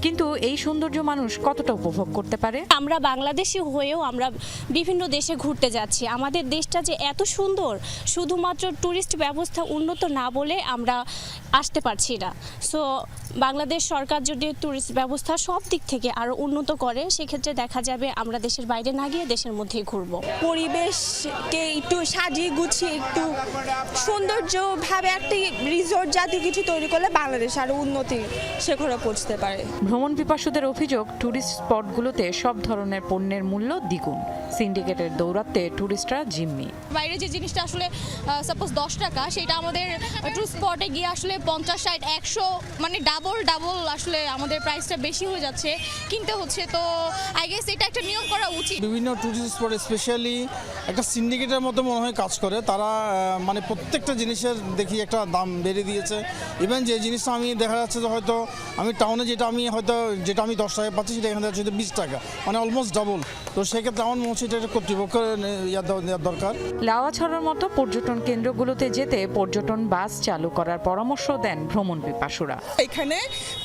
কিন্তু এই সৌন্দর্য মানুষ কতটা উপভোগ করতে পারে? আমরা বাংলাদেশি হয়েও আমরা বিভিন্ন দেশে ঘুরতে যাচ্ছি। আমাদের দেশটা যে এত সুন্দর, শুধুমাত্র ট্যুরিস্ট ব্যবস্থা উন্নত না বলে আমরা আসতে পারছি না। সো বাংলাদেশ সরকার যদি ট্যুরিস্ট ব্যবস্থা সব দিক থেকে আরও উন্নত করে, সেক্ষেত্রে দেখা যাবে আমরা দেশের বাইরে না গিয়ে দেশের মধ্যেই ঘুরবো। পরিবেশকে একটু সাজিয়ে গুছিয়ে একটু সৌন্দর্যভাবে একটা রিসোর্ট জাতীয় কিছু তৈরি করলে বাংলাদেশ আরও উন্নতি শিখরে পৌঁছতে পারে। ভ্রমণ পিপাসুদের অভিযোগ, ট্যুরিস্ট স্পটগুলোতে সব ধরনের পণ্যের মূল্য দ্বিগুণ। সিন্ডিকেটের দৌরাত্মে ট্যুরিস্টরা জিম্মি। বাইরে যে জিনিসটা আসলে সাপোজ 10 টাকা, সেটা আমাদের ট্যুর স্পটে গিয়ে আসলে 50, 60, 100 মানে ডাবল আসলে আমাদের প্রাইসটা বেশি হয়ে যাচ্ছে, কিনতে হচ্ছে। তো আই গেস এটা একটা নিয়ম করা উচিত। বিভিন্ন ট্যুরিস্ট স্পট স্পেশালি একটা সিন্ডিকেটের মতো মনে হয় কাজ করে। তারা মানে প্রত্যেকটা জিনিসের দেখি একটা দাম বেড়ে দিয়েছে। ইভেন যে জিনিসটা আমি দেখা যাচ্ছে যে হয়তো আমি টাউনে যেটা আমি 10 টাকায় পাচ্ছি, সেটা এখানে হচ্ছে 20 টাকা, মানে অলমোস্ট ডাবল। তো সেক্ষেত্রে আমার মনে হচ্ছে এটা কর্তৃপক্ষের দেওয়ার দরকার। লাওয়াছড়ার মতো পর্যটন কেন্দ্রগুলোতে যেতে পর্যটন বাস চালু করার পরামর্শ দেন ভ্রমণ পিপাসুরা। এখানে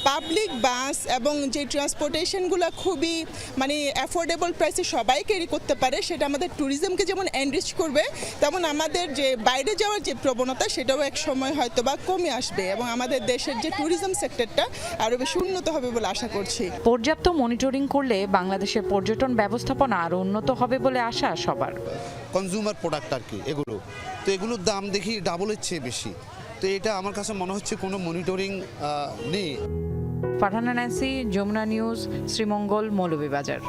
পাবলিক বাস এবং যে ট্রান্সপোর্টেশনগুলো খুবই মানে অ্যাফোর্ডেবল প্রাইসে সবাই ক্যারি করতে পারে, সেটা আমাদের ট্যুরিজমকে যেমন এনরিচ করবে, তেমন আমাদের যে বাইরে যাওয়ার যে প্রবণতা সেটাও এক সময় হয়তো বা কমে আসবে এবং আমাদের দেশের যে ট্যুরিজম সেক্টরটা আরও বেশি উন্নত হবে বলে আশা করছি। পর্যাপ্ত মনিটরিং করলে বাংলাদেশের পর্যটন ব্যবস্থাপনা আরও উন্নত হবে বলে আশা সবার। কনজিউমার প্রোডাক্ট আর কি এগুলো, তো এগুলোর দাম দেখি ডাবলের চেয়ে বেশি। তো এটা আমার কাছে মনে হচ্ছে কোনো মনিটরিং নেই। ফারহানা ন্যান্সি, যমুনা নিউজ, শ্রীমঙ্গল, মৌলভীবাজার।